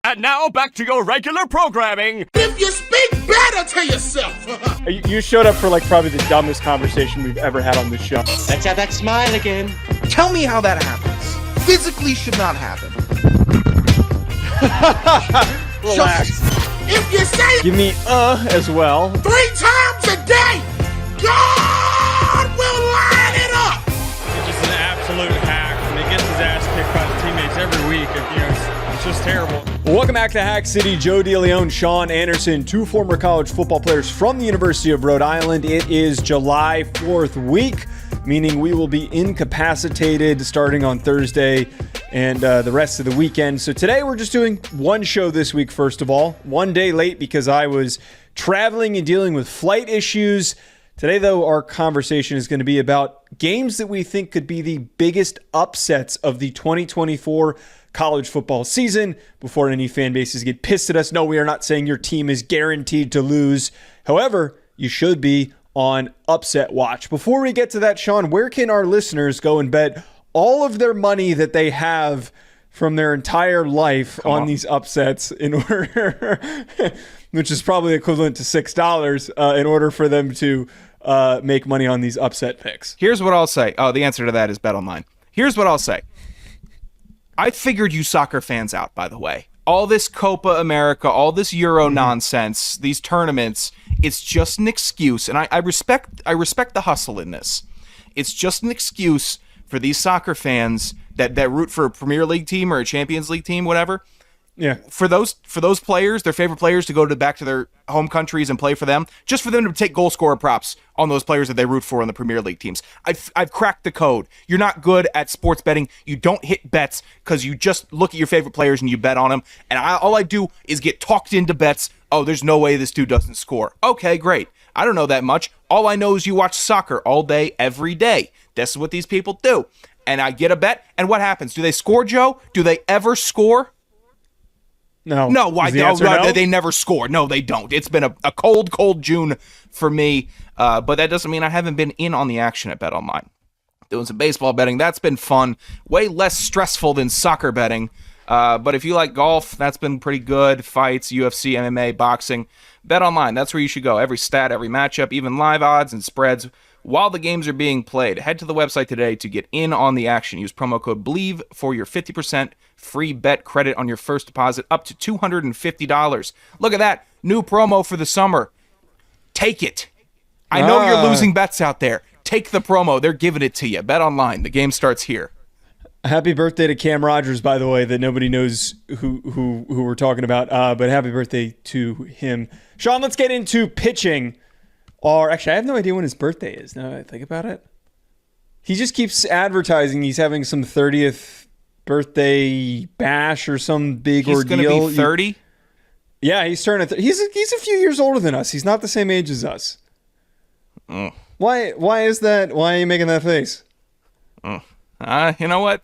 And now back to your regular programming. If you speak better to yourself. You showed up for probably the dumbest conversation we've ever had on this show. Let's have that smile again. Tell me how that happens. Physically should not happen. Relax. If you say it Give me as well. 3 times a day, God will line it up. He's just an absolute hack, and he gets his ass kicked by the teammates every week. It's just terrible. Welcome back to Hack City. Joe DeLeone, Sean Anderson, 2 former college football players from the University of Rhode Island. It is July 4th week, meaning we will be incapacitated starting on Thursday and the rest of the weekend. So today we're just doing one show this week, first of all. One day late because I was traveling and dealing with flight issues. Today, though, our conversation is going to be about games that we think could be the biggest upsets of the 2024 college football season. Before any fan bases get pissed at us, no, we are not saying your team is guaranteed to lose. However, you should be on upset watch. Before we get to that, Sean, where can our listeners go and bet all of their money that they have from their entire life on these upsets in order, which is probably equivalent to $6 in order for them to make money on these upset picks? Here's what I'll say. Oh, the answer to that is bet online. Here's what I'll say. I figured you soccer fans out, by the way. All this Copa America, all this Euro nonsense, these tournaments, it's just an excuse. And I respect the hustle in this. It's just an excuse for these soccer fans that root for a Premier League team or a Champions League team, whatever. Yeah. For those players, their favorite players, to go back to their home countries and play for them, just for them to take goal scorer props on those players that they root for in the Premier League teams. I've cracked the code. You're not good at sports betting. You don't hit bets because you just look at your favorite players and you bet on them. And all I do is get talked into bets. Oh, there's no way this dude doesn't score. Okay, great. I don't know that much. All I know is you watch soccer all day, every day. This is what these people do. And I get a bet, and what happens? Do they score, Joe? Do they ever score? No. No, why? No? They never score. No, they don't. It's been a cold June for me, but that doesn't mean I haven't been in on the action at BetOnline. Doing some baseball betting, that's been fun. Way less stressful than soccer betting, but if you like golf, that's been pretty good. Fights, UFC, MMA, boxing. BetOnline, that's where you should go. Every stat, every matchup, even live odds and spreads while the games are being played. Head to the website today to get in on the action. Use promo code BLEAV for your 50% free bet credit on your first deposit up to $250. Look at that. New promo for the summer. Take it. I know you're losing bets out there. Take the promo. They're giving it to you. Bet online. The game starts here. Happy birthday to Cam Rogers, by the way, that nobody knows who we're talking about, but happy birthday to him. Sean, let's get into pitching. Or actually, I have no idea when his birthday is, now that I think about it. He just keeps advertising he's having some 30th birthday bash or some big ordeal. He's going to be 30? Yeah, he's turning. He's a few years older than us. He's not the same age as us. Mm. Why is that? Why are you making that face? You know what?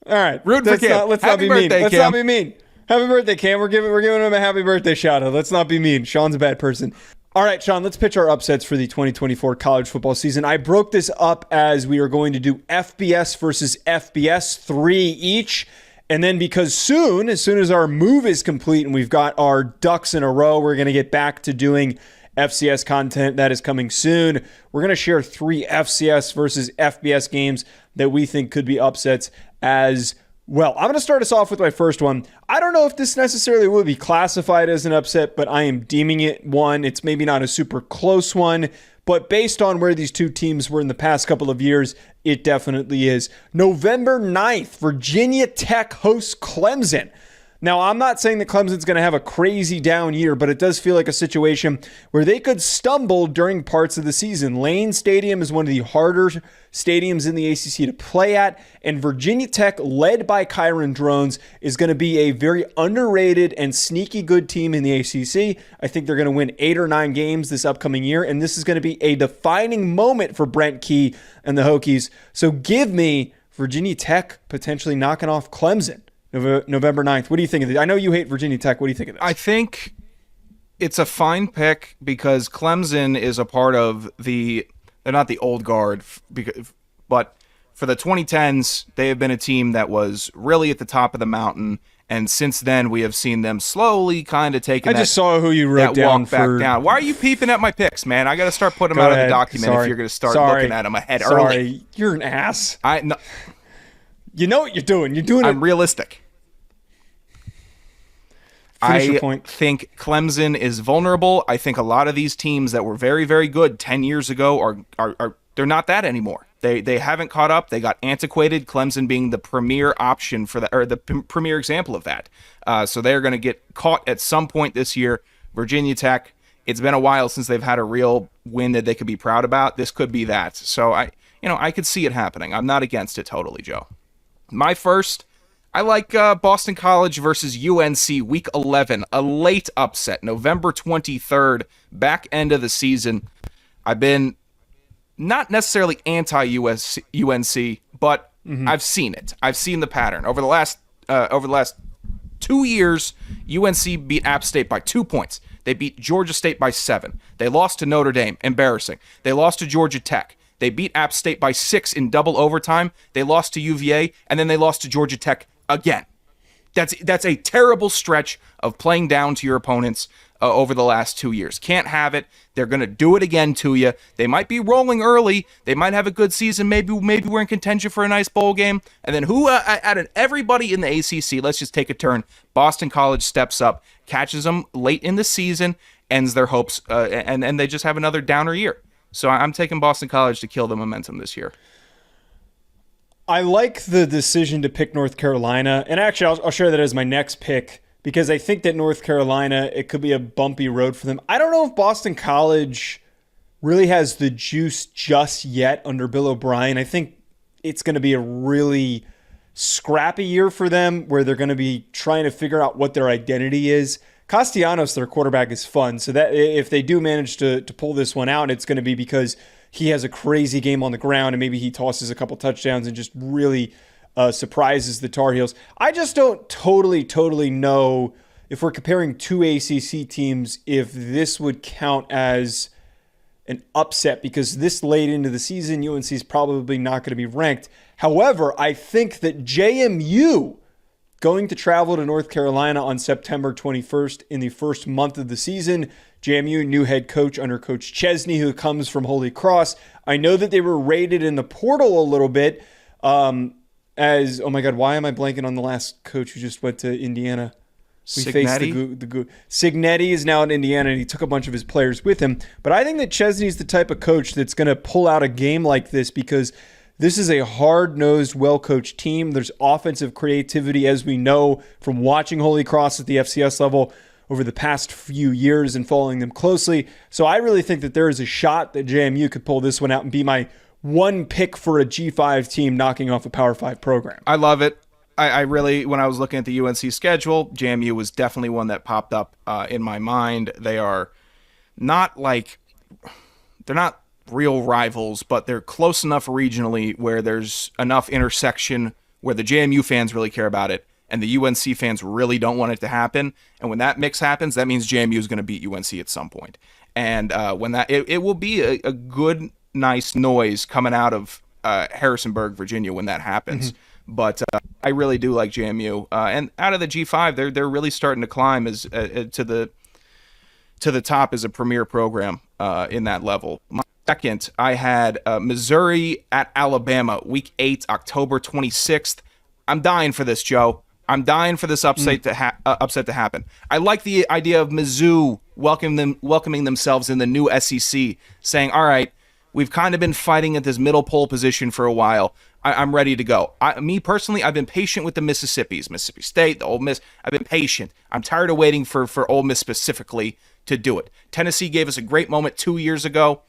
All right, Root for Cam. Let's not be mean. Cam. Let's not be mean. Happy birthday, Cam. We're giving him a happy birthday shout out. Let's not be mean. Sean's a bad person. All right, Sean, let's pitch our upsets for the 2024 college football season. I broke this up as we are going to do FBS versus FBS, 3 each. And then because as soon as our move is complete and we've got our ducks in a row, we're going to get back to doing FCS content. That is coming soon. We're going to share 3 FCS versus FBS games that we think could be upsets as well. I'm going to start us off with my first one. I don't know if this necessarily would be classified as an upset, but I am deeming it one. It's maybe not a super close one, but based on where these two teams were in the past couple of years, it definitely is. November 9th, Virginia Tech hosts Clemson. Now, I'm not saying that Clemson's going to have a crazy down year, but it does feel like a situation where they could stumble during parts of the season. Lane Stadium is one of the harder stadiums in the ACC to play at, and Virginia Tech, led by Kyron Drones, is going to be a very underrated and sneaky good team in the ACC. I think they're going to win 8 or 9 games this upcoming year, and this is going to be a defining moment for Brent Key and the Hokies. So give me Virginia Tech potentially knocking off Clemson. November 9th. What do you think of this? I know you hate Virginia Tech. What do you think of this? I think it's a fine pick because Clemson is a part of they're not the old guard, but for the 2010s, they have been a team that was really at the top of the mountain And since then, we have seen them slowly kind of taking I just saw who you wrote that down walk back down. Why are you peeping at my picks, man? I got to start putting them out of the document if you're going to start looking at them ahead early. You're an ass. No, You know what you're doing. You're doing I'm realistic. Finish your point. I think Clemson is vulnerable. I think a lot of these teams that were very, very good 10 years ago are they're not that anymore. They haven't caught up. They got antiquated. Clemson being the premier option for that, or the premier example of that. So they're going to get caught at some point this year. Virginia Tech. It's been a while since they've had a real win that they could be proud about. This could be that. So I could see it happening. I'm not against it totally, Joe. My first, I like Boston College versus UNC Week 11, a late upset, November 23rd, back end of the season. I've been not necessarily anti-UNC, but I've seen it. I've seen the pattern. Over the last 2 years, UNC beat App State by 2 points. They beat Georgia State by 7. They lost to Notre Dame, embarrassing. They lost to Georgia Tech. They beat App State by 6 in double overtime. They lost to UVA, and then they lost to Georgia Tech again. That's a terrible stretch of playing down to your opponents over the last 2 years. Can't have it. They're going to do it again to you. They might be rolling early. They might have a good season. Maybe we're in contention for a nice bowl game. And then out of everybody in the ACC, let's just take a turn. Boston College steps up, catches them late in the season, ends their hopes, and they just have another downer year. So I'm taking Boston College to kill the momentum this year. I like the decision to pick North Carolina, and actually I'll share that as my next pick because I think that North Carolina, it could be a bumpy road for them. I don't know if Boston College really has the juice just yet under Bill O'Brien. I think it's going to be a really scrappy year for them where they're going to be trying to figure out what their identity is. Castellanos, their quarterback, is fun, so that if they do manage to pull this one out, it's going to be because he has a crazy game on the ground and maybe he tosses a couple touchdowns and just really surprises the Tar Heels. I just don't totally know if we're comparing two ACC teams if this would count as an upset because this late into the season, UNC is probably not going to be ranked. However, I think that JMU going to travel to North Carolina on September 21st in the first month of the season. JMU, new head coach under Coach Chesney, who comes from Holy Cross. I know that they were rated in the portal a little bit as, oh my God, why am I blanking on the last coach who just went to Indiana? Signetti is now in Indiana, and he took a bunch of his players with him. But I think that Chesney's the type of coach that's going to pull out a game like this because this is a hard-nosed, well-coached team. There's offensive creativity, as we know from watching Holy Cross at the FCS level over the past few years and following them closely. So I really think that there is a shot that JMU could pull this one out and be my one pick for a G5 team knocking off a Power 5 program. I love it. I really, when I was looking at the UNC schedule, JMU was definitely one that popped up in my mind. They are not they're not real rivals, but they're close enough regionally where there's enough intersection where the JMU fans really care about it and the UNC fans really don't want it to happen. And when that mix happens, that means JMU is going to beat UNC at some point. And when that, it will be a good, nice noise coming out of Harrisonburg, Virginia when that happens. Mm-hmm. But I really do like JMU. And out of the G5, they're really starting to climb as to the top as a premier program in that level. My second, I had Missouri at Alabama, Week 8, October 26th. I'm dying for this, Joe. I'm dying for this upset to happen. I like the idea of Mizzou welcoming themselves in the new SEC, saying, all right, we've kind of been fighting at this middle pole position for a while. I'm ready to go. Me personally, I've been patient with the Mississippis, Mississippi State, the Ole Miss. I've been patient. I'm tired of waiting for Ole Miss specifically to do it. Tennessee gave us a great moment 2 years ago.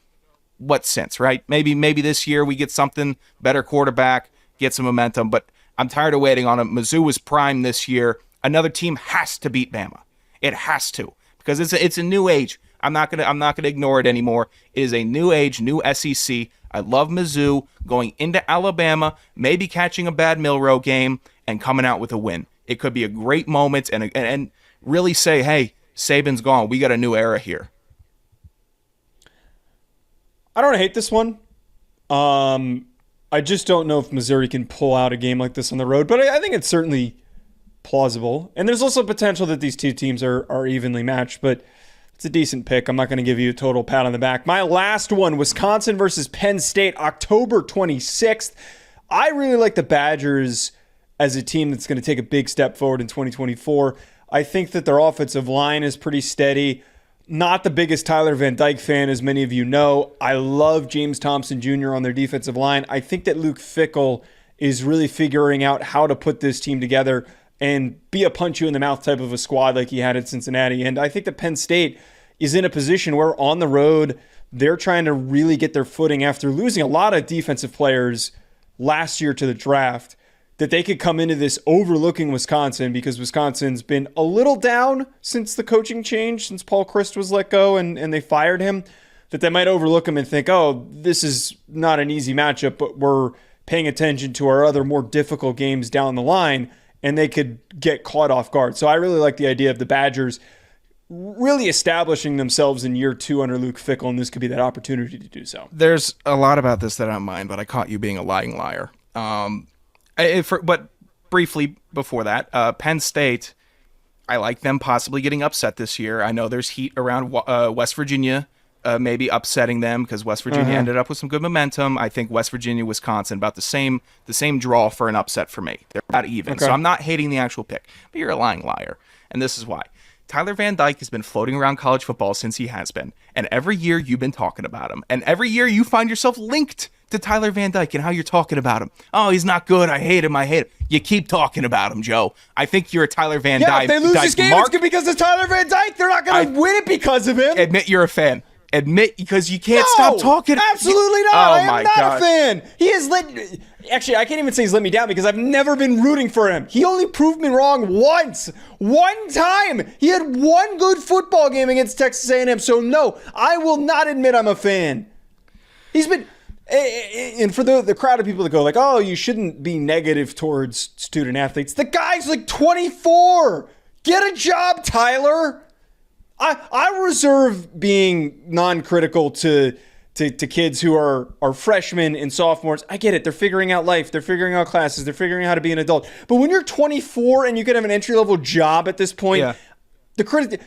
What sense, right? Maybe this year we get something, better quarterback, get some momentum, but I'm tired of waiting on them. Mizzou is prime this year. Another team has to beat Bama. It has to, because it's a new age. I'm not gonna ignore it anymore. It is a new age, new SEC. I love Mizzou going into Alabama, maybe catching a bad Milroe game and coming out with a win. It could be a great moment and really say, hey, Saban's gone. We got a new era here. I don't hate this one. I just don't know if Missouri can pull out a game like this on the road, but I think it's certainly plausible. And there's also potential that these two teams are evenly matched, but it's a decent pick. I'm not going to give you a total pat on the back. My last one, Wisconsin versus Penn State, October 26th. I really like the Badgers as a team that's going to take a big step forward in 2024. I think that their offensive line is pretty steady. Not the biggest Tyler Van Dyke fan, as many of you know. I love James Thompson Jr. on their defensive line. I think that Luke Fickell is really figuring out how to put this team together and be a punch-you-in-the-mouth type of a squad like he had at Cincinnati. And I think that Penn State is in a position where on the road, they're trying to really get their footing after losing a lot of defensive players last year to the draft, that they could come into this overlooking Wisconsin because Wisconsin's been a little down since the coaching change, since Paul Chryst was let go and they fired him, that they might overlook him and think, oh, this is not an easy matchup, but we're paying attention to our other more difficult games down the line, and they could get caught off guard. So I really like the idea of the Badgers really establishing themselves in year 2 under Luke Fickell, and this could be that opportunity to do so. There's a lot about this that I don't mind, but I caught you being a lying liar. But briefly before that, Penn State, I like them possibly getting upset this year. I know there's heat around West Virginia maybe upsetting them because West Virginia ended up with some good momentum. I think West Virginia, Wisconsin, about the same draw for an upset for me. They're about even. Okay. So I'm not hating the actual pick, but you're a lying liar. And this is why. Tyler Van Dyke has been floating around college football since he has been. And every year you've been talking about him. And every year you find yourself linked to Tyler Van Dyke and how you're talking about him. Oh, he's not good. I hate him. You keep talking about him, Joe. I think you're a Tyler Van Dyke. Yeah, if they lose this game, it's because of Tyler Van Dyke. They're not going to win it because of him. Admit you're a fan. Admit, because you can't stop talking. Absolutely not. I am not a fan. He has let... Actually, I can't even say he's let me down because I've never been rooting for him. He only proved me wrong once. One time. He had one good football game against Texas A&M. So no, I will not admit I'm a fan. He's been... And for the crowd of people that go like, oh, you shouldn't be negative towards student athletes. The guy's like 24. Get a job, Tyler. I reserve being non-critical to kids who are freshmen and sophomores. I get it. They're figuring out life. They're figuring out classes. They're figuring out how to be an adult. But when you're 24 and you could have an entry-level job at this point,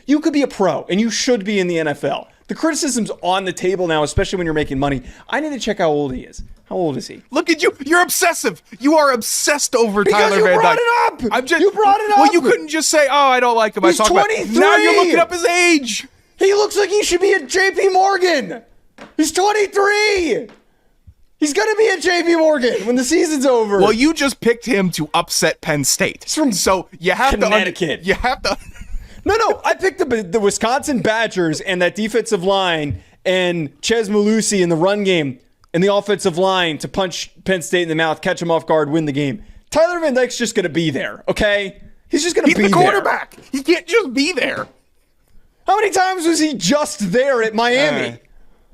you could be a pro and you should be in the NFL. The criticism's on the table now, especially when you're making money. I need to check how old he is. How old is he? Look at you. You're obsessive. You are obsessed over Tyler Van Dyke. You brought it up. Well, you couldn't just say, oh, I don't like him. He's 23. Now you're looking up his age. He looks like he should be at JP Morgan. He's 23. He's going to be at JP Morgan when the season's over. Well, you just picked him to upset Penn State. So you have Connecticut. You have to... No, I picked the Wisconsin Badgers and that defensive line and Ches Malusi in the run game and the offensive line to punch Penn State in the mouth, catch him off guard, win the game. Tyler Van Dyke's just going to be there, okay? He's just going to be there. He's the quarterback. He can't just be there. How many times was he just there at Miami?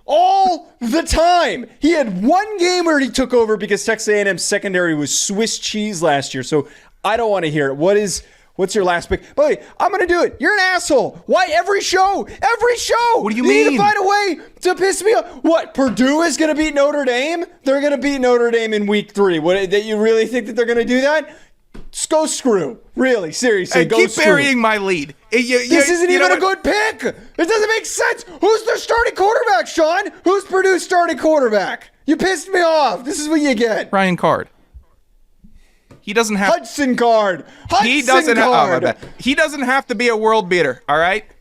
All the time. He had one game where he took over because Texas A&M's secondary was Swiss cheese last year, so I don't want to hear it. What's your last pick? By the way, I'm going to do it. You're an asshole. Why every show? What do you mean? You need to find a way to piss me off. What, Purdue is going to beat Notre Dame? They're going to beat Notre Dame in week 3. That you really think that they're going to do that? Just go screw. Really, seriously, go keep screw. burying my lead. This isn't even a good pick. It doesn't make sense. Who's their starting quarterback, Sean? Who's Purdue's starting quarterback? You pissed me off. This is what you get. Ryan Card. He doesn't have Hudson Card. He doesn't have to be a world beater, all right? I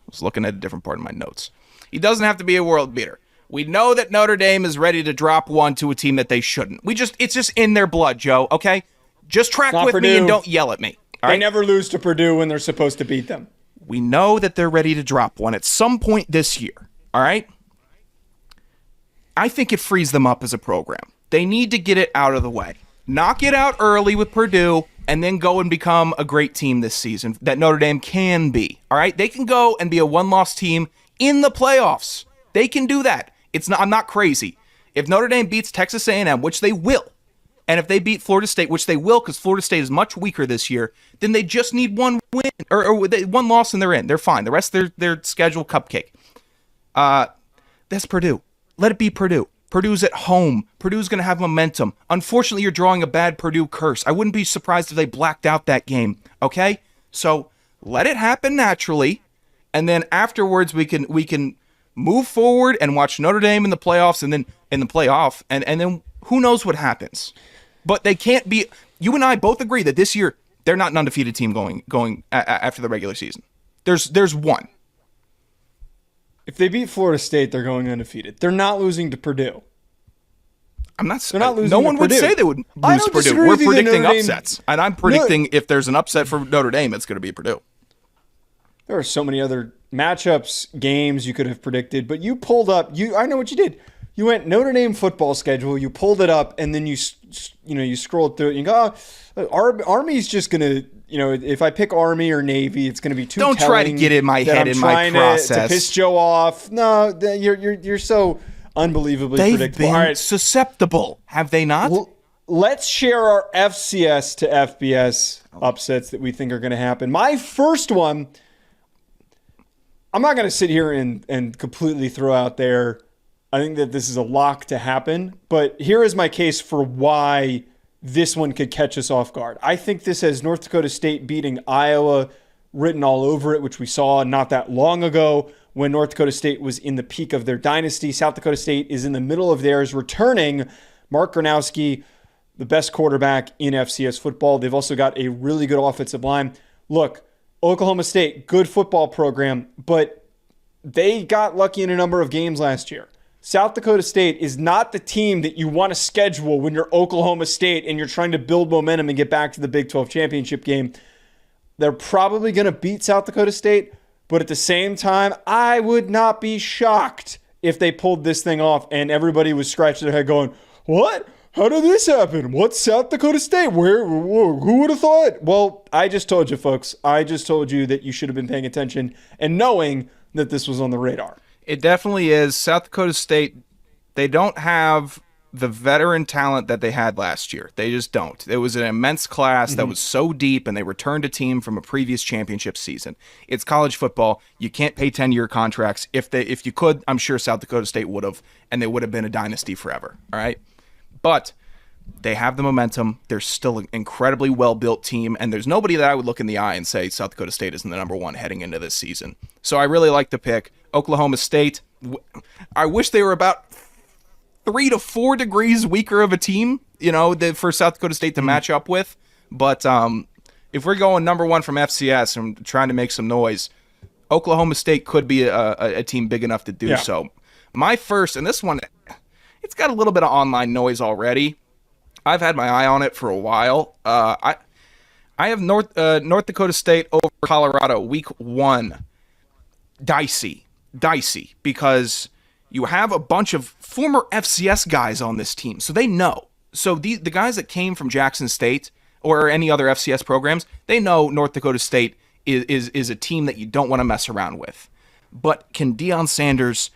was looking at a different part of my notes. He doesn't have to be a world beater. We know that Notre Dame is ready to drop one to a team that they shouldn't. It's just in their blood, Joe, okay? Just track with me and don't yell at me. All right? They never lose to Purdue when they're supposed to beat them. We know that they're ready to drop one at some point this year, all right? I think it frees them up as a program. They need to get it out of the way. Knock it out early with Purdue, and then go and become a great team this season that Notre Dame can be. All right? They can go and be a one-loss team in the playoffs. They can do that. I'm not crazy. If Notre Dame beats Texas A&M, which they will, and if they beat Florida State, which they will because Florida State is much weaker this year, then they just need one win or one loss and they're in. They're fine. The rest of their schedule cupcake. That's Purdue. Let it be Purdue. Purdue's at home. Purdue's going to have momentum. Unfortunately, you're drawing a bad Purdue curse. I wouldn't be surprised if they blacked out that game, okay? So let it happen naturally, and then afterwards we can move forward and watch Notre Dame in the playoffs, and then in the playoff, and then who knows what happens. But they can't be. You and I both agree that this year they're not an undefeated team going after the regular season. There's one. If they beat Florida State, they're going undefeated. They're not losing to Purdue. They're not losing no to one would Purdue. say they would lose I don't to Purdue. disagree We're with you that predicting Notre Dame- upsets, and I'm predicting if there's an upset for Notre Dame, it's going to be Purdue. There are so many other matchups, games you could have predicted, but you pulled up. I know what you did. You went Notre Dame football schedule. You pulled it up, and then you scrolled through it. And you go, Army's just gonna. If I pick Army or Navy, it's going to be too. Don't try to get in my head in my process. To piss Joe off. No, you're so unbelievably They've predictable. been All right, susceptible, have they not? well, let's share our FCS to FBS upsets that we think are going to happen. My first one, I'm not going to sit here and completely throw out there. I think that this is a lock to happen, but here is my case for why this one could catch us off guard. I think this has North Dakota State beating Iowa written all over it, which we saw not that long ago when North Dakota State was in the peak of their dynasty. South Dakota State is in the middle of theirs, returning Mark Gronowski, the best quarterback in FCS football. They've also got a really good offensive line. Look, Oklahoma State, good football program, but they got lucky in a number of games last year. South Dakota State is not the team that you want to schedule when you're Oklahoma State and you're trying to build momentum and get back to the Big 12 championship game. They're probably going to beat South Dakota State, but at the same time, I would not be shocked if they pulled this thing off and everybody was scratching their head going, what? How did this happen? What's South Dakota State? Who would have thought? Well, I just told you, folks. I just told you that you should have been paying attention and knowing that this was on the radar. It definitely is. South Dakota State, they don't have the veteran talent that they had last year. They just don't. It was an immense class that was so deep, and they returned a team from a previous championship season. It's college football. You can't pay 10-year contracts. If you could, I'm sure South Dakota State would have, and they would have been a dynasty forever. All right? But they have the momentum. They're still an incredibly well-built team, and there's nobody that I would look in the eye and say South Dakota State isn't the number one heading into this season. So I really like the pick. Oklahoma State, I wish they were about 3 to 4 degrees weaker of a team, for South Dakota State to match up with. But if we're going number one from FCS and trying to make some noise, Oklahoma State could be a team big enough to do so. My first, and this one, it's got a little bit of online noise already. I've had my eye on it for a while. I have North Dakota State over Colorado week 1. Dicey, because you have a bunch of former FCS guys on this team, so they know. So the guys that came from Jackson State or any other FCS programs, they know North Dakota State is a team that you don't want to mess around with. But can Deion Sanders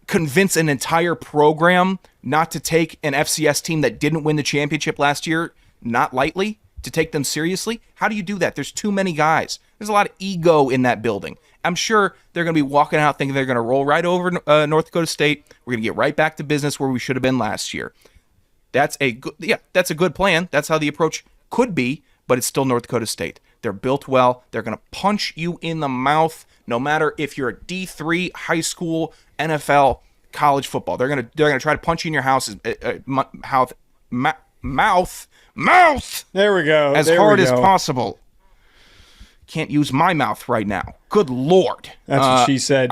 convince an entire program not to take an FCS team that didn't win the championship last year not lightly, to take them seriously? How do you do that? There's too many guys. There's a lot of ego in that building. I'm sure they're going to be walking out thinking they're going to roll right over North Dakota State. We're going to get right back to business where we should have been last year. That's a good plan. That's how the approach could be, but it's still North Dakota State. They're built well. They're going to punch you in the mouth, no matter if you're a D3, high school, NFL, college football. They're going to try to punch you in your mouth. There we go. As hard as possible. Can't use my mouth right now. Good Lord. That's what she said.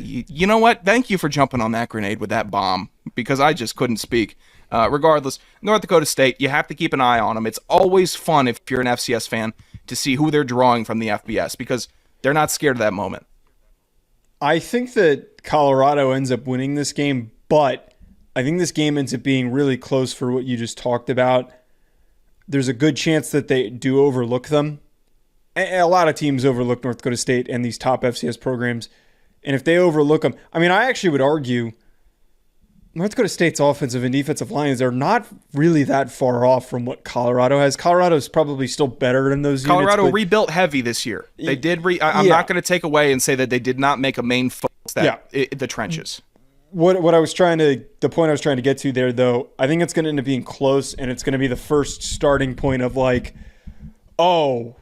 You know what? Thank you for jumping on that grenade with that bomb, because I just couldn't speak. Regardless, North Dakota State, you have to keep an eye on them. It's always fun if you're an FCS fan to see who they're drawing from the FBS, because they're not scared of that moment. I think that Colorado ends up winning this game, but I think this game ends up being really close for what you just talked about. There's a good chance that they do overlook them. A lot of teams overlook North Dakota State and these top FCS programs. And if they overlook them, I actually would argue North Dakota State's offensive and defensive lines are not really that far off from what Colorado has. Colorado's probably still better in those units. Colorado rebuilt heavy this year. They did. I'm not going to take away and say that they did not make a main focus the trenches. The point I was trying to get to there, though, I think it's going to end up being close, and it's going to be the first starting point of like, oh,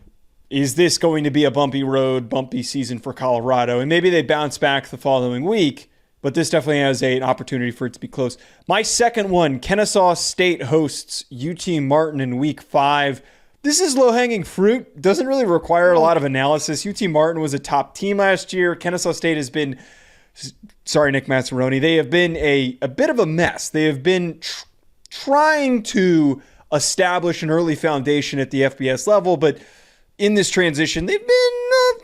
is this going to be a bumpy road, bumpy season for Colorado? And maybe they bounce back the following week, but this definitely has an opportunity for it to be close. My second one, Kennesaw State hosts UT Martin in week 5. This is low-hanging fruit. Doesn't really require a lot of analysis. UT Martin was a top team last year. Kennesaw State has been, sorry, Nick Mazzaroni, they have been a bit of a mess. They have been trying to establish an early foundation at the FBS level, but in this transition, they've been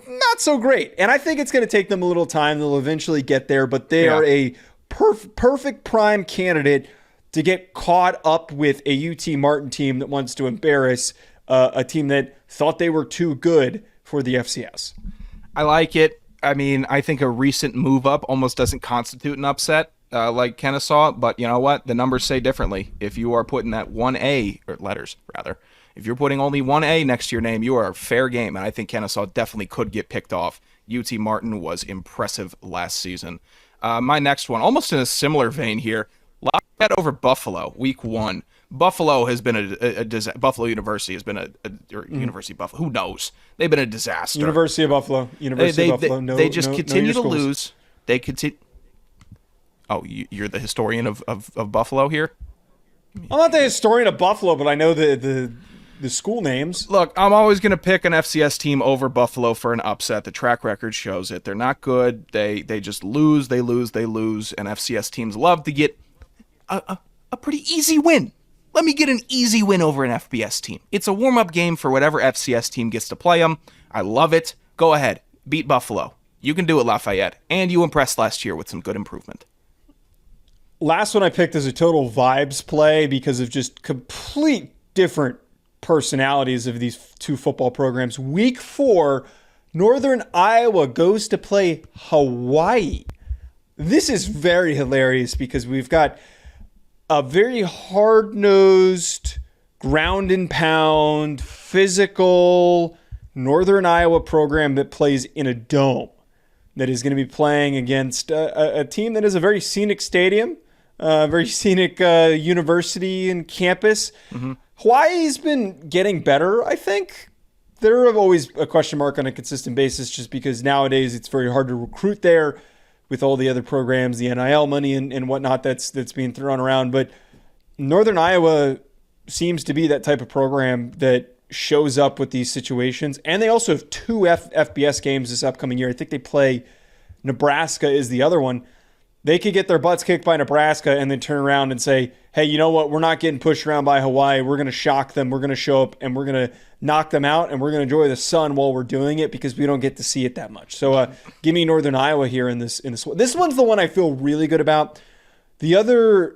not so great. And I think it's going to take them a little time. They'll eventually get there, but they are a perfect prime candidate to get caught up with a UT Martin team that wants to embarrass a team that thought they were too good for the FCS. I like it. I mean, I think a recent move up almost doesn't constitute an upset like Kennesaw, but you know what? The numbers say differently. If you are putting that 1A, or letters rather, if you're putting only 1A next to your name, you are fair game, and I think Kennesaw definitely could get picked off. UT Martin was impressive last season. My next one, almost in a similar vein here, Lafayette over Buffalo, week 1. Buffalo has been a disaster. Buffalo University has been University of Buffalo. Who knows? They've been a disaster. University of Buffalo. They just continue to lose. They continue. Oh, you're the historian of Buffalo here? I'm not the historian of Buffalo, but I know the school names. Look, I'm always going to pick an FCS team over Buffalo for an upset. The track record shows it. They're not good. They just lose. They lose. And FCS teams love to get a pretty easy win. Let me get an easy win over an FBS team. It's a warm-up game for whatever FCS team gets to play them. I love it. Go ahead. Beat Buffalo. You can do it, Lafayette. And you impressed last year with some good improvement. Last one I picked is a total vibes play because of just complete different personalities of these two football programs. Week 4, Northern Iowa goes to play Hawaii. This is very hilarious because we've got a very hard-nosed, ground and pound, physical Northern Iowa program that plays in a dome that is going to be playing against a team that is a very scenic stadium, very scenic university and campus. Mm-hmm. Hawaii's been getting better, I think. They're always a question mark on a consistent basis just because nowadays it's very hard to recruit there with all the other programs, the NIL money and whatnot that's being thrown around. But Northern Iowa seems to be that type of program that shows up with these situations. And they also have 2 FBS games this upcoming year. I think they play Nebraska is the other one. They could get their butts kicked by Nebraska and then turn around and say, hey, you know what? We're not getting pushed around by Hawaii. We're going to shock them. We're going to show up and we're going to knock them out and we're going to enjoy the sun while we're doing it because we don't get to see it that much. So give me Northern Iowa here in this. This one's the one I feel really good about. The other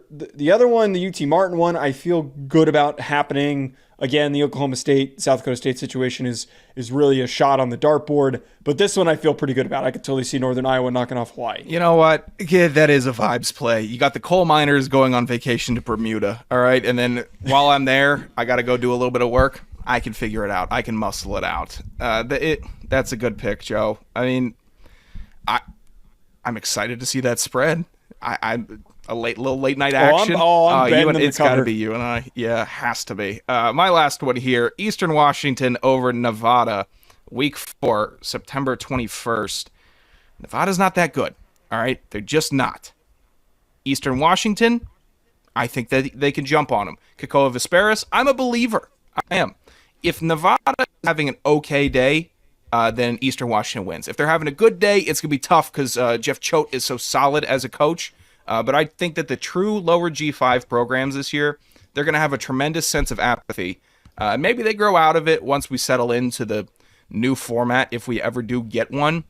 one, the UT Martin one, I feel good about happening. Again, the Oklahoma State, South Dakota State situation is really a shot on the dartboard. But this one I feel pretty good about. I could totally see Northern Iowa knocking off Hawaii. You know what? Yeah, that is a vibes play. You got the coal miners going on vacation to Bermuda, all right? And then while I'm there, I got to go do a little bit of work. I can figure it out. I can muscle it out. That's a good pick, Joe. I mean, I'm excited to see that spread. I'm a little late night action. I'm betting them it's got to be you and I. Yeah, has to be. My last one here: Eastern Washington over Nevada, week 4, September 21st. Nevada's not that good. All right, they're just not. Eastern Washington, I think that they can jump on them. Kekoa Vesperis, I'm a believer. I am. If Nevada is having an okay day, then Eastern Washington wins. If they're having a good day, it's going to be tough because Jeff Choate is so solid as a coach. But I think that the true lower G5 programs this year, they're going to have a tremendous sense of apathy. Maybe they grow out of it once we settle into the new format, if we ever do get one.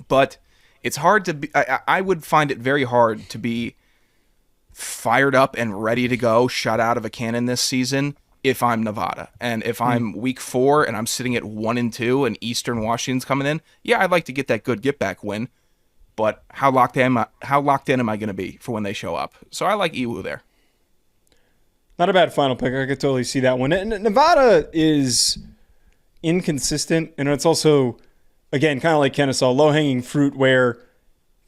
But it's hard to be, I would find it very hard to be fired up and ready to go, shot out of a cannon this season if I'm Nevada. And if I'm week 4 and I'm sitting at 1-2 and Eastern Washington's coming in, yeah, I'd like to get that good get-back win. But how locked in am I going to be for when they show up? So I like Iwu there. Not a bad final pick. I could totally see that one. Nevada is inconsistent, and it's also, again, kind of like Kennesaw, low-hanging fruit where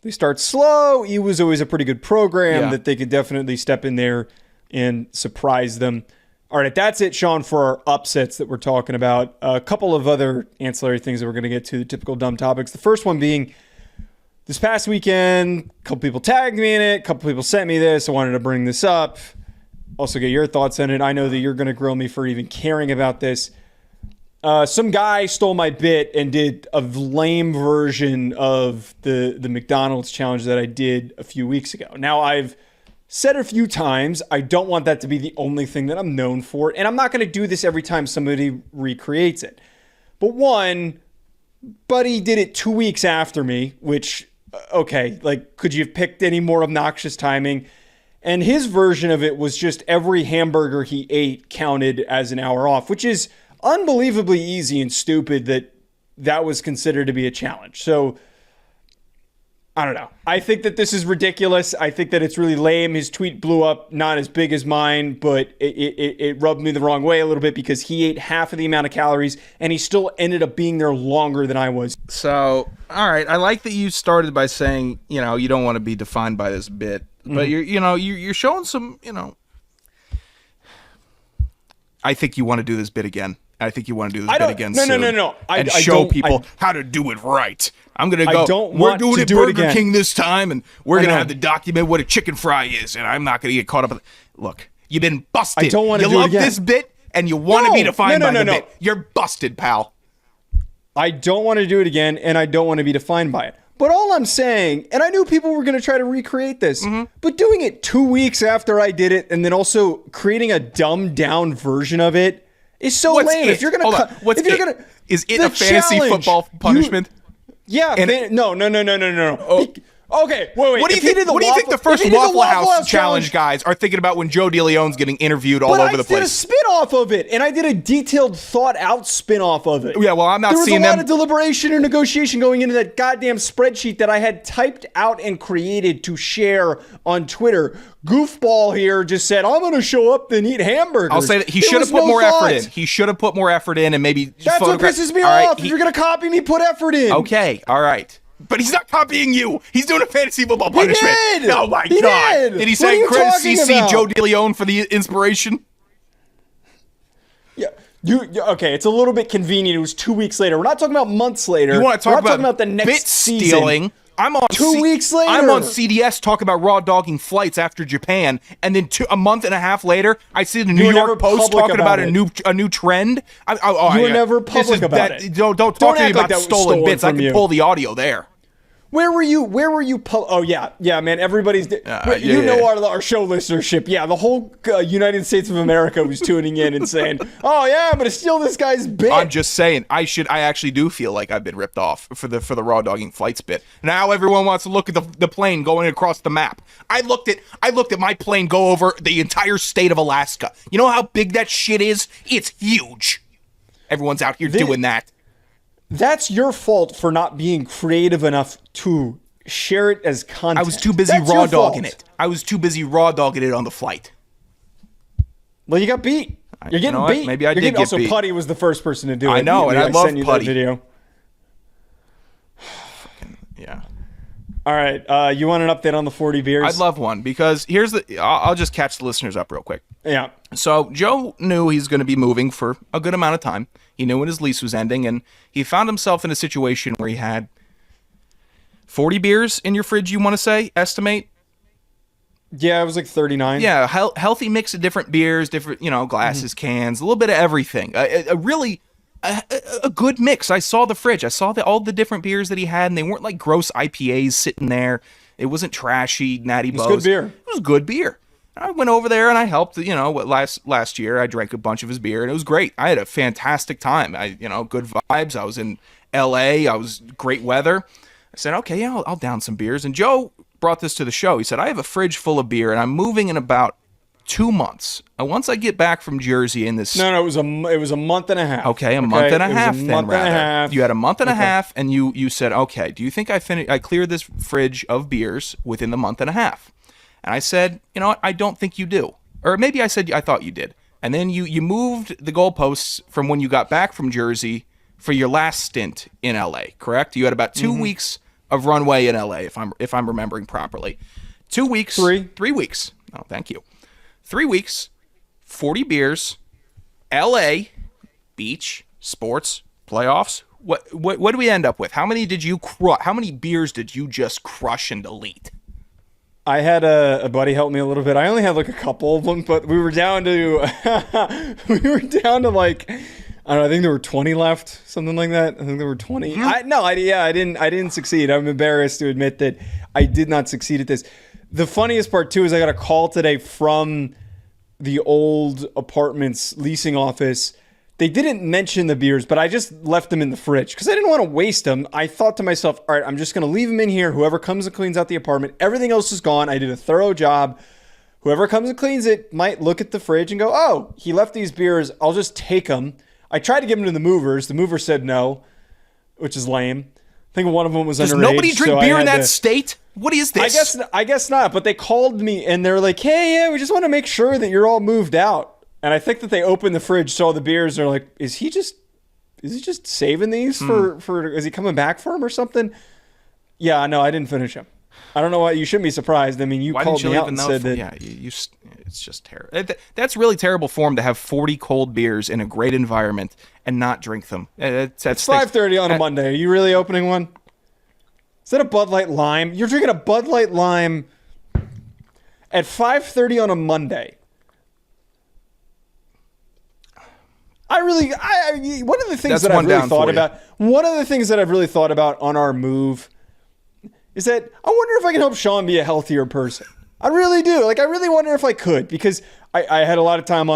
They start slow. E was always a pretty good program Yeah. that they could definitely step in there and surprise them. All right, that's it, Sean, for our upsets that we're talking about. A couple of other ancillary things that we're going to get to, the typical dumb topics. The first one being this past weekend, a couple people tagged me in it, a couple people sent me this. I wanted to bring this up. Also get your thoughts on it. I know that you're going to grill me for even caring about this. Some guy stole my bit and did a lame version of the McDonald's challenge that I did a few weeks ago. Now, I've said a few times, I don't want that to be the only thing that I'm known for, and I'm not going to do this every time somebody recreates it. But one, Buddy did it 2 weeks after me, which, okay, like, could you have picked any more obnoxious timing? And his version of it was just every hamburger he ate counted as an hour off, which is unbelievably easy and stupid that was considered to be a challenge. So, I don't know. I think that this is ridiculous. I think that it's really lame. His tweet blew up, not as big as mine, but it rubbed me the wrong way a little bit because he ate half of the amount of calories and he still ended up being there longer than I was. So, all right, I like that you started by saying, you don't want to be defined by this bit, but you're showing some, I think you want to do this bit again. I think you want to do this bit again soon. No. I show people how to do it right. I'm going to go, we're doing it Burger King this time, and we're going to have to document what a chicken fry is, and I'm not going to get caught up. Look, you've been busted. I don't want to do it love again. this bit, and you want to be defined by the bit. You're busted, pal. I don't want to do it again, and I don't want to be defined by it. But all I'm saying, and I knew people were going to try to recreate this, but doing it 2 weeks after I did it, and then also creating a dumbed down version of it is so lame. If you're going to, is it a fantasy football punishment? No. Okay, wait. What do you think the first Waffle House challenge guys are thinking about when Joe DeLeone's getting interviewed all over the place? I did a spin-off of it, and I did a detailed, thought-out spin-off of it. Yeah, well, I'm not seeing them. There was a lot of deliberation and negotiation going into that goddamn spreadsheet that I had typed out and created to share on Twitter. Goofball here just said, I'm going to show up and eat hamburgers. I'll say that he should have put more effort in. He should have put more effort in and maybe That's what pisses me off. If you're going to copy me, put effort in. Okay, all right. But he's not copying you. He's doing a fantasy football punishment. He did. Oh my God. Did he say credit CC Joe DeLeone for the inspiration? Yeah. Okay, it's a little bit convenient. It was 2 weeks later. We're not talking about months later. You want to talk about the next bit season. Stealing. I'm on 2 weeks later. I'm on CDS talking about raw dogging flights after Japan, and then a month and a half later, I see the New York Post talking about a new trend. You were never public about it. Don't talk to me about stolen bits. I can pull the audio there. Where were you? Oh yeah, man. Everybody's. Our show listenership. Yeah, the whole United States of America was tuning in and saying, "Oh yeah, I'm gonna steal this guy's bit." I'm just saying, I actually do feel like I've been ripped off for the raw dogging flights bit. Now everyone wants to look at the plane going across the map. I looked at my plane go over the entire state of Alaska. You know how big that shit is? It's huge. Everyone's out here doing that. That's your fault for not being creative enough to share it as content. I was too busy raw dogging it. I was too busy raw dogging it on the flight. Well, you got beat. You're getting beat. Maybe I did get also, beat. Putty was the first person to do it. I know, and I love sent you Putty. That video. Yeah. All right. You want an update on the 40 beers? I'd love one because I'll just catch the listeners up real quick. Yeah. So Joe knew he's going to be moving for a good amount of time. He knew when his lease was ending, and he found himself in a situation where he had 40 beers in your fridge, you want to estimate? Yeah, it was like 39. Yeah, healthy mix of different beers, different, glasses, cans, a little bit of everything. A really good mix. I saw the fridge. I saw all the different beers that he had, and they weren't like gross IPAs sitting there. It wasn't trashy, natty bows. It was good beer. It was good beer. I went over there and I helped, last year I drank a bunch of his beer and it was great. I had a fantastic time. Good vibes. I was in LA. I was great weather. I said, okay, I'll down some beers. And Joe brought this to the show. He said, I have a fridge full of beer and I'm moving in about 2 months. And once I get back from Jersey in this... No, it was a month and a half. Okay, a month and a half then, rather. You had a month and a half and you said, okay, do you think I cleared this fridge of beers within the month and a half? And I said, you know what, I don't think you do. Or maybe I said I thought you did. And then you moved the goalposts from when you got back from Jersey for your last stint in LA, correct? You had about 2 weeks of runway in LA, if I'm remembering properly. 2 weeks. 3 weeks. Oh, thank you. 3 weeks, 40 beers, LA, beach, sports, playoffs. What do we end up with? How many beers did you just crush and delete? I had a buddy help me a little bit. I only had like a couple of them, but we were down to like, I don't know, I think there were 20 left, something like that. I think there were 20. Mm-hmm. I didn't succeed. I'm embarrassed to admit that I did not succeed at this. The funniest part too is I got a call today from the old apartment's leasing office. They didn't mention the beers, but I just left them in the fridge because I didn't want to waste them. I thought to myself, all right, I'm just going to leave them in here. Whoever comes and cleans out the apartment, everything else is gone. I did a thorough job. Whoever comes and cleans it might look at the fridge and go, oh, he left these beers. I'll just take them. I tried to give them to the movers. The mover said no, which is lame. I think one of them was underage. Does nobody drink beer in that state? What is this? I guess not, but they called me and they're like, hey, yeah, we just want to make sure that you're all moved out. And I think that they opened the fridge, saw the beers, and they're like, is he just saving these for is he coming back for them or something? Yeah, no, I didn't finish them. I don't know why. You shouldn't be surprised. I mean, you called me out and said that. Yeah, it's just terrible. That's really terrible form to have 40 cold beers in a great environment and not drink them. It's 5:30 on a Monday. Are you really opening one? Is that a Bud Light Lime? You're drinking a Bud Light Lime at 5:30 on a Monday. One of the things that I've really thought about on our move is that I wonder if I can help Sean be a healthier person. I really do. Like, I really wonder if I could, because I had a lot of time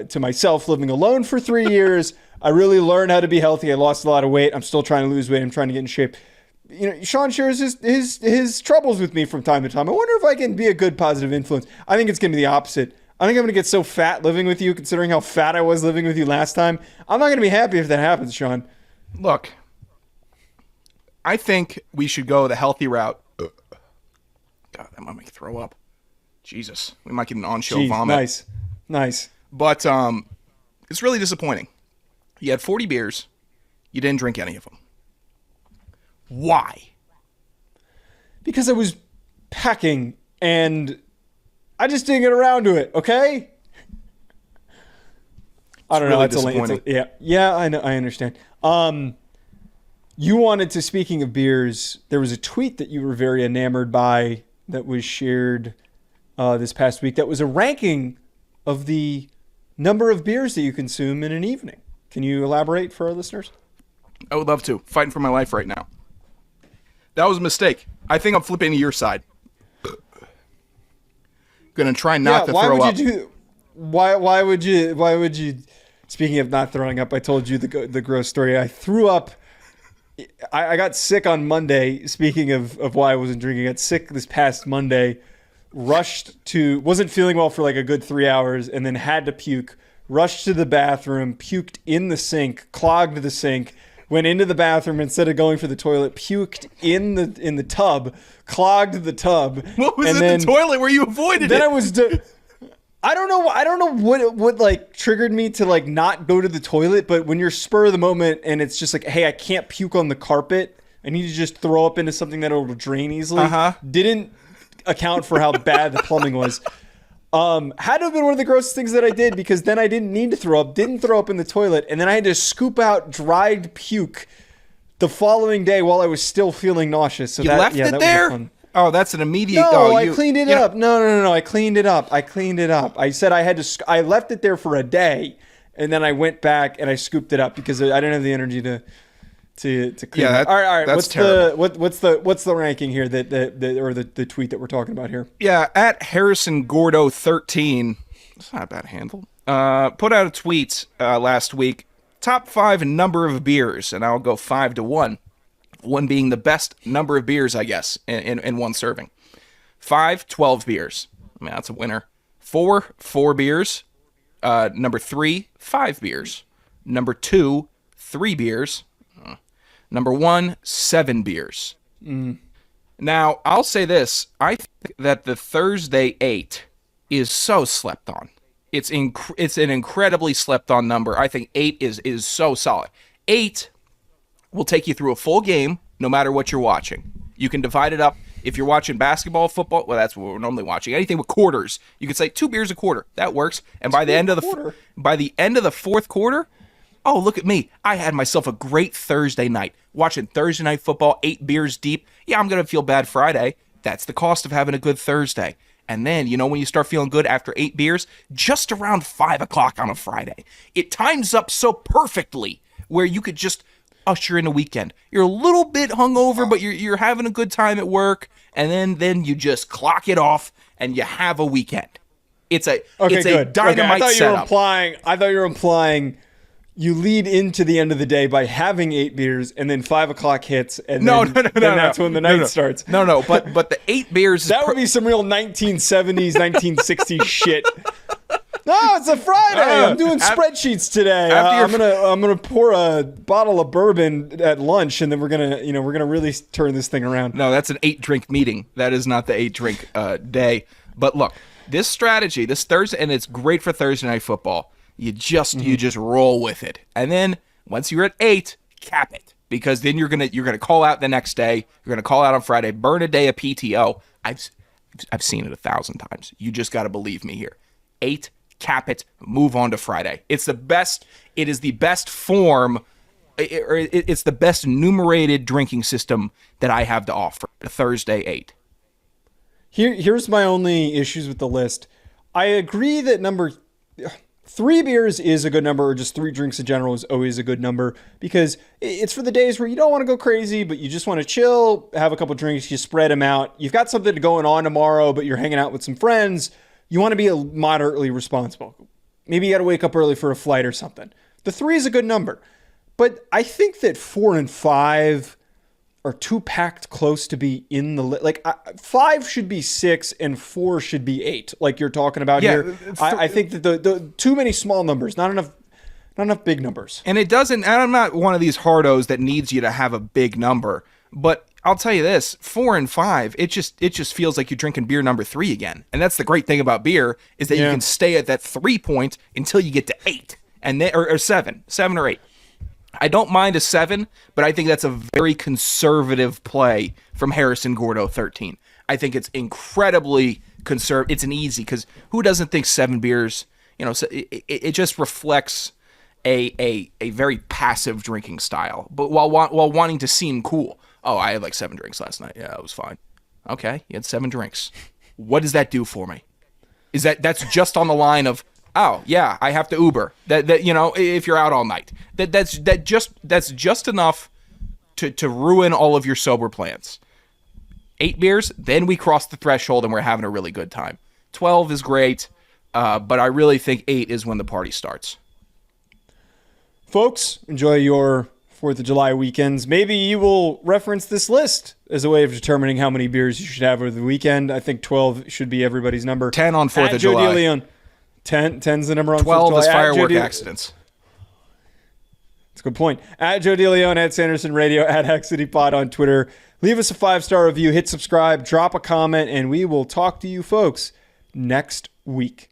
to myself living alone for 3 years. I really learned how to be healthy. I lost a lot of weight. I'm still trying to lose weight. I'm trying to get in shape. You know, Sean shares his troubles with me from time to time. I wonder if I can be a good positive influence. I think it's going to be the opposite. I think I'm going to get so fat living with you, considering how fat I was living with you last time. I'm not going to be happy if that happens, Sean. Look, I think we should go the healthy route. God, that might make you throw up. Jesus, we might get an on-show vomit. Nice. But it's really disappointing. You had 40 beers. You didn't drink any of them. Why? Because I was packing and I just didn't get around to it, okay? I don't know. Yeah, I know. I understand. You wanted to, speaking of beers, there was a tweet that you were very enamored by that was shared this past week. That was a ranking of the number of beers that you consume in an evening. Can you elaborate for our listeners? I would love to. Fighting for my life right now. That was a mistake. I think I'm flipping to your side. Gonna try not to throw up. Why would you? Speaking of not throwing up, I told you the gross story. I threw up. I got sick on Monday. Speaking of why I wasn't drinking, I got sick this past Monday. Wasn't feeling well for like a good 3 hours, and then had to puke. Rushed to the bathroom, puked in the sink, clogged the sink. Went into the bathroom instead of going for the toilet, puked in the tub, clogged the tub. What was in the toilet where you avoided it? I don't know what like triggered me to like not go to the toilet, but when you're spur of the moment and it's just like, hey, I can't puke on the carpet, I need to just throw up into something that will drain easily. Didn't account for how bad the plumbing was. Had to have been one of the grossest things that I did, because then I didn't need to throw up, didn't throw up in the toilet, and then I had to scoop out dried puke the following day while I was still feeling nauseous. So you left it there? Oh, that's an immediate. I cleaned it up. No. I cleaned it up. I said I left it there for a day, and then I went back and I scooped it up because I didn't have the energy to clean it. All right. That's terrible. What's the ranking here the tweet that we're talking about here? Yeah, at Harrison Gordo 13. That's not a bad handle. Put out a tweet last week. Top 5 number of beers, and I'll go 5 to 1. 1 being the best number of beers, I guess, in one serving. 5, 12 beers. I mean, that's a winner. 4 beers. Number 3, 5 beers. Number 2, 3 beers. Number 1, 7 beers. Now, I'll say this. I think that the Thursday 8 is so slept on. It's an incredibly slept on number. I think 8 is so solid. 8 will take you through a full game no matter what you're watching. You can divide it up. If you're watching basketball, football, well, that's what we're normally watching. Anything with quarters, you could say 2 beers a quarter. That works. And by the end of the fourth quarter, oh, look at me. I had myself a great Thursday night. Watching Thursday night football, 8 beers deep. Yeah, I'm going to feel bad Friday. That's the cost of having a good Thursday. And then, when you start feeling good after 8 beers, just around 5 o'clock on a Friday, it times up so perfectly where you could just usher in a weekend. You're a little bit hungover, but you're having a good time at work, and then you just clock it off and you have a weekend. It's a dynamite setup. I thought you were implying you lead into the end of the day by having 8 beers, and then 5 o'clock hits, and then that's when the night starts. No, but the 8 beers... That would be some real 1970s, 1960s shit. No, it's a Friday. I'm doing spreadsheets today. I'm gonna pour a bottle of bourbon at lunch, and then we're gonna really turn this thing around. No, that's an 8-drink meeting. That is not the 8-drink day. But look, this strategy, this Thursday, and it's great for Thursday night football. You just roll with it, and then once you're at 8, cap it, because then you're gonna call out the next day. You're gonna call out on Friday, burn a day of PTO. I've seen it 1,000 times. You just got to believe me here. 8, cap it, move on to Friday. It's the best. It is the best form. It's the best numerated drinking system that I have to offer. Thursday 8. Here's my only issues with the list. I agree that number 3 beers is a good number, or just 3 drinks in general is always a good number, because it's for the days where you don't want to go crazy, but you just want to chill, have a couple drinks, you spread them out. You've got something going on tomorrow, but you're hanging out with some friends. You want to be moderately responsible. Maybe you got to wake up early for a flight or something. The 3 is a good number, but I think that 4 and 5 are too packed close to be in the list. Like 5 should be 6 and 4 should be 8. Like you're talking about here. I think that the too many small numbers, not enough big numbers. And it doesn't. And I'm not one of these hardos that needs you to have a big number. But I'll tell you this: 4 and 5, it just feels like you're drinking beer number 3 again. And that's the great thing about beer is that you can stay at that 3 point until you get to 8 and then or 7 or 8. I don't mind a 7, but I think that's a very conservative play from Harrison Gordo 13. I think it's incredibly conservative. It's an easy, because who doesn't think 7 beers, so it just reflects a very passive drinking style, but while wanting to seem cool. Oh, I had like 7 drinks last night. Yeah, it was fine. Okay, you had 7 drinks. What does that do for me? That's just on the line of, oh yeah, I have to Uber. That if you're out all night, that's just enough to ruin all of your sober plans. 8 beers, then we cross the threshold and we're having a really good time. 12 is great, but I really think 8 is when the party starts. Folks, enjoy your 4th of July weekends. Maybe you will reference this list as a way of determining how many beers you should have over the weekend. I think 12 should be everybody's number. 10 on 4th of July. DeLeone. 10's the number on 12 4th is firework accidents. That's a good point. At Joe DeLeone, at Sanderson Radio, at Hack City Pod on Twitter. Leave us a 5-star review, hit subscribe, drop a comment, and we will talk to you folks next week.